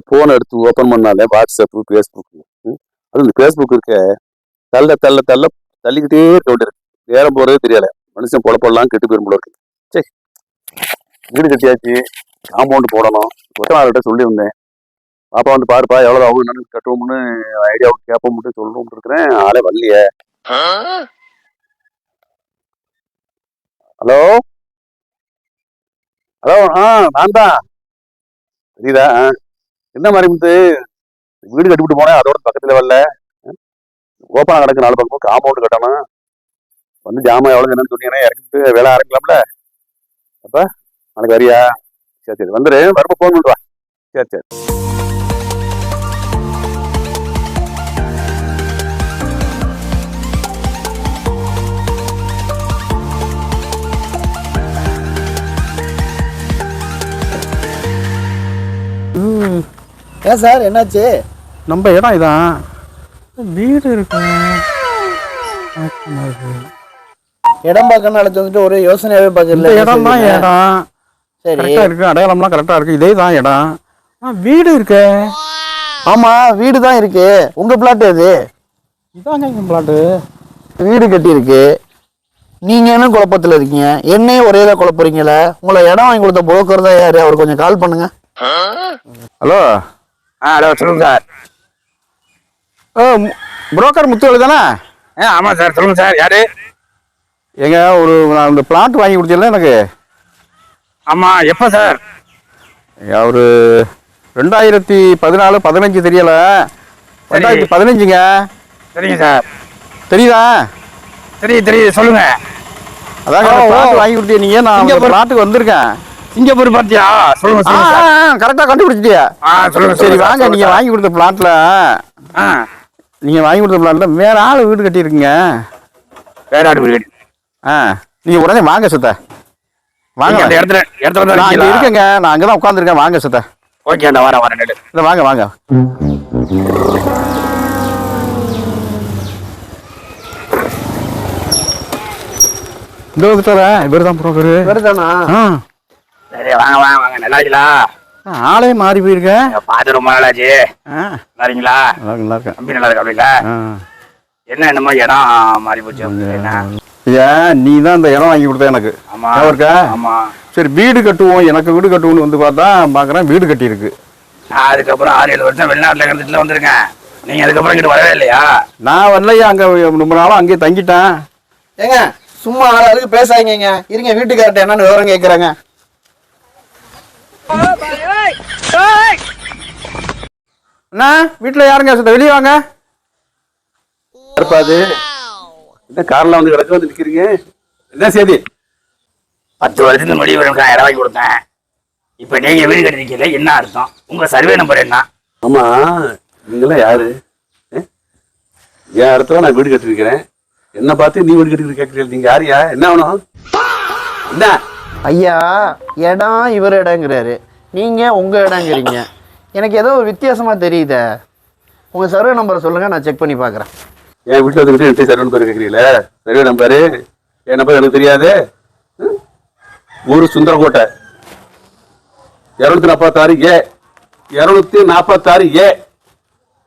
Phone எடுத்து open பண்ணாலே WhatsApp Facebook. அது இந்த ஃபேஸ்புக் இருக்க தள்ள தள்ள தள்ள தள்ளிக்கிட்டே கொண்டு இருக்கு. நேரம் போறதே தெரியல. மனுஷன் பொழப்பெல்லாம் கெட்டு போயிரும் போல இருக்கு. சரி, வீடு கட்டியாச்சு, காம்பவுண்ட் போடணும். கொத்தனார்கிட்ட சொல்லியிருந்தேன். பாப்பா வந்து பாருப்பா எவ்வளவு ஆகும் என்னன்னு கட்டுவோம்னு ஐடியா கேட்போம்னு சொல்லணும்னு இருக்கிறேன். ஆளே வரலையே. ஹலோ ஹலோ, நான் தான். தெரியுதா? என்ன மாதிரி வந்து வீடு கட்டிவிட்டு போனேன், அதோட பக்கத்துல வரல. ஓப்பனா கிடக்கு 4 பக்கமும் காம்பவுண்ட் கட்டணும். வந்து ஜாமான் எவ்வளவு என்னன்னு சொன்னீங்கன்னா இறக்கிட்டு வேலை ஆரம்பிக்கலாம்ல. அப்ப நாளைக்கு வரியா? சரி சரி, வந்துரு. வரப்ப போன் பண்ணுவா. சரி சரி. ஏன் சார் என்னாச்சு? நம்ம இடம் இதான், வீடு இருக்கு. இடம் பார்க்கணும்னு அழைச்சு வந்துட்டு ஒரு யோசனையாவே பார்க்கல. இடம் தான் இடம். சரி, கரெக்டா இருக்கு, அடையாளம்லாம் கரெக்டா இருக்கு. இதே தான் இடம். வீடு இருக்கு. ஆமா வீடு தான் இருக்கு. உங்க பிளாட் எது? இதாங்க எங்க பிளாட்டு. வீடு கட்டி இருக்கு. நீங்க என்ன குழப்பத்துல இருக்கீங்க? என்னையும் ஒரே தான் குழப்பறீங்களே. உங்களை இடம் வாங்கி கொடுத்த புரோக்கர் தான் யாரு? அவர் கொஞ்சம் கால் பண்ணுங்க. ஹலோ. ஹலோ, சொல்லுங்க சார். புரோக்கர் முத்துவேலு தானே? ஆமாம் சார், சொல்லுங்க சார். யாரு? எங்க ஒரு நான் இந்த பிளாட் வாங்கி கொடுத்தீங்களா எனக்கு? ஆமாம், எப்போ சார்? ஒரு 2014-15 தெரியல. 2015ங்க. சரிங்க சார். தெரியுதா? தெரியுது, சொல்லுங்க. அதாங்க பிளாட் வாங்கி கொடுத்தீங்க நீங்க. நான் பிளாட்டுக்கு வந்திருக்கேன். சிங்கப்பூர் பார்த்தியா? சொல்லுங்க சார். கரெக்டா கண்டுபிடிச்சிட்டியா? சொல்லுங்க. சரி வாங்க. நீங்க வாங்கி கொடுத்த பிளாட்ல வேற ஆள் வீடு கட்டி இருக்குங்க. வேற ஆள் வீடு? நீங்க உடனே வாங்க சுத்த. வாங்க, அந்த இடத்துல நான் இங்க இருக்கேங்க. நான் அங்கதான் உட்காந்துருக்கேன். வாங்க சுத்த. ஓகே, அந்த வரேன். இல்ல வாங்க வாங்க. இந்த இவர் தான் புரோக்கரு. வருதானா? சரி, வாங்க. நல்லா இருக்கீங்களா? ஆளே மாறி போயிருக்கேன். பார்த்து ரொம்ப நாளாச்சு. நல்லா இருக்கீங்களா? நல்லா இருக்கேன். தம்பி நல்லா இருக்கா? அப்படிங்களா? என்னமோ இடம் மாறி போச்சு. நீ தான் இந்த இடம் வாங்கி கொடுத்த எனக்கு. ஆமா இருக்கா? ஆமா. சரி, வீடு கட்டுவோம். எனக்கு வீடு கட்டுவோம்னு வந்து பார்த்தா பாக்குறேன் வீடு கட்டி இருக்கு. அதுக்கப்புறம் 6-7 வருஷம் வெளிநாட்டுல இருந்துட்டு வந்திருக்கேன். நீங்க அதுக்கப்புறம் இங்கிட்டு வரவே இல்லையா? நான் வரலையா? அங்க ரொம்ப நாளும் அங்கேயே தங்கிட்டேன். ஏங்க சும்மா ஆளுக்கு பேசாதீங்க. இருங்க, வீட்டுக்கார்ட்ட என்னன்னு விவரம் கேட்கறாங்க. அண்ணா, வீட்டுல யாருங்க? வெளியே வாங்க. இருப்பாது என்ன கார்ல வந்து கிடக்க வந்து நிக்கிறீங்க? என்ன செய்தி? 10 வருஷத்துக்கு முன்னாடி இடம் வாங்கி கொடுத்தேன். இப்ப நீங்க வீடு கட்டிருக்கீங்க, என்ன அர்த்தம்? உங்க சர்வே நம்பர் என்ன? ஆமா, நீங்களாம் யாரு? என் இடத்துல நான் வீடு கட்டிருக்கிறேன். என்ன பார்த்து நீ வீடு கட்டி கேட்கறீங்க? நீங்க யாரியா? என்ன வேணும்? என்ன ஐயா, இடம் இவர் இடங்கிறாரு, நீங்க உங்க இடங்கிறீங்க. எனக்கு ஏதோ ஒரு வித்தியாசமா தெரியுதே. உங்க சர்வே நம்பரை சொல்லுங்க, நான் செக் பண்ணி பாக்குறேன். என் வீட்டுல வந்துக்கிட்டு சர்வே நம்பர் கேட்கறீங்களே? சர்வே நம்பரு என் நம்பர் எனக்கு தெரியாது. ஊரு சுந்தரகோட்டை 246A 246A.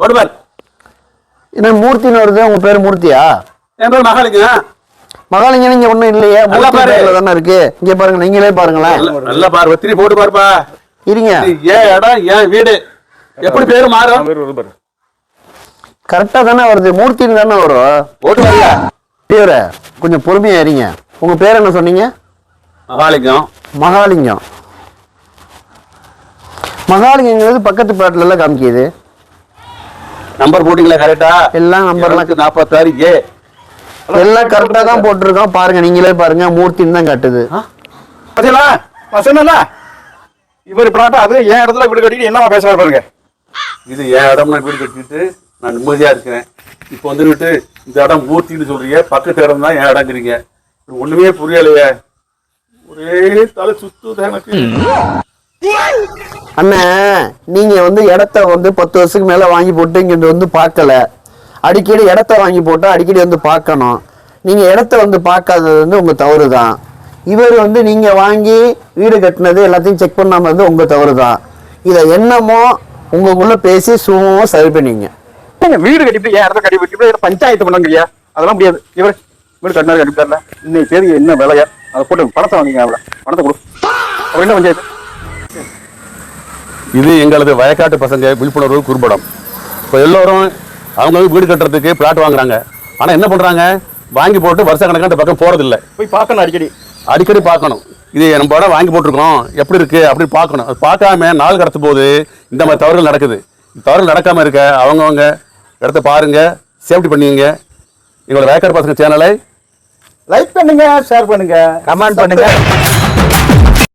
போடுவார். என்ன மூர்த்தின்னு வருது? உங்க பேரு மூர்த்தியா? என் பேர் மகாலிங்க. மகாலிங்க நீங்க ஒண்ணும் இல்லையே, மூர்த்தி தானே இருக்கு. இங்க பாருங்க, நீங்களே பாருங்களேன். நல்ல பாரு, ஒத்திரி போட்டு பாருப்பா. இருங்க. ஏன் இடம் ஏன் வீடு எப்படி பேரு மாறும்? கரெக்டா தானே வருது, மூர்த்தின்னு தானே வரும். போட்டு வரல. பேர கொஞ்சம் பொறுமையா இருங்க. உங்க பேர் என்ன சொன்னீங்க? மகாலிங்கம். மகாலிங்கம். மகாலிங்கிறது பக்கத்து பிளாட்ல எல்லாம் காமிக்குது. நம்பர் போட்டீங்களா கரெக்டா? எல்லாம் நம்பர்லாம் 246A எல்லாம் கரெக்டா தான் போட்டிருக்கோம். பாருங்க, நீங்களே பாருங்க, மூர்த்தின்னு தான் கட்டுது. இவர் பிளாட் அது என் இடத்துல வீடு கட்டிட்டு என்ன பேசுறாரு பாருங்க. இது என் இடம், நான் வீடு கட்டிட்டு நான் நிம்மதியா இருக்கிறேன். இப்போ வந்துட்டு இந்த இடம் மூர்த்தின்னு சொல்றீங்க, பக்கத்து இடம் தான் என் இடங்கிறீங்க. ஒண்ணுமே புரியலையே, ஒரே தலை சுத்துது எனக்கு. அண்ணன், நீங்க இடத்த 10 வருஷத்துக்கு மேல வாங்கி போட்டு இங்க வந்து பார்க்கல. அடிக்கடி இடத்த வாங்கி போட்டு அடிக்கடி வந்து பார்க்கணும். நீங்க இடத்த பார்க்காதது உங்க தவறு தான். இவர் நீங்க வாங்கி வீடு கட்டினது எல்லாத்தையும் செக் பண்ணாம உங்க தவறு தான். இதை என்னமோ உங்களுக்குள்ள பேசி சுமூகமா சரி பண்ணிங்க. ஏங்க வீடு கட்டிட்டு ஏன் இடத்த கட்டி பஞ்சாயத்து பண்ணுங்கய்யா, அதெல்லாம் முடியாது. இவர் வீடு கட்டினாரு கட்டிட்டாருல, இன்னைக்கு தேதி என்ன விலையா அதை போட்டு பணத்தை வாங்கிங்க, அவளை பணத்தை கொடு. அவர் என்ன பஞ்சாயத்து? இது எங்களது வயக்காட்டு பசங்க விழிப்புணர்வு குறும்படம். இப்போ எல்லோரும் அவங்க வீடு கட்டுறதுக்கு பிளாட் வாங்குறாங்க. ஆனால் என்ன பண்ணுறாங்க, வாங்கி போட்டு வருஷ கணக்கான இந்த பக்கம் போகிறதில்ல. போய் பார்க்கணும், அடிக்கடி பார்க்கணும். இது நம்ம இடம் வாங்கி போட்டிருக்கோம் எப்படி இருக்குது அப்படின்னு பார்க்கணும். அது பார்க்காம நாள் கடத்தும் போது இந்த மாதிரி தவறுகள் நடக்குது. தவறுகள் நடக்காமல் இருக்க அவங்கவுங்க இடத்த பாருங்கள், சேஃப்டி பண்ணிங்க. எங்களோட வயக்காட்டு பசங்க சேனலை லைக் பண்ணுங்க, ஷேர் பண்ணுங்க, கமெண்ட் பண்ணுங்க.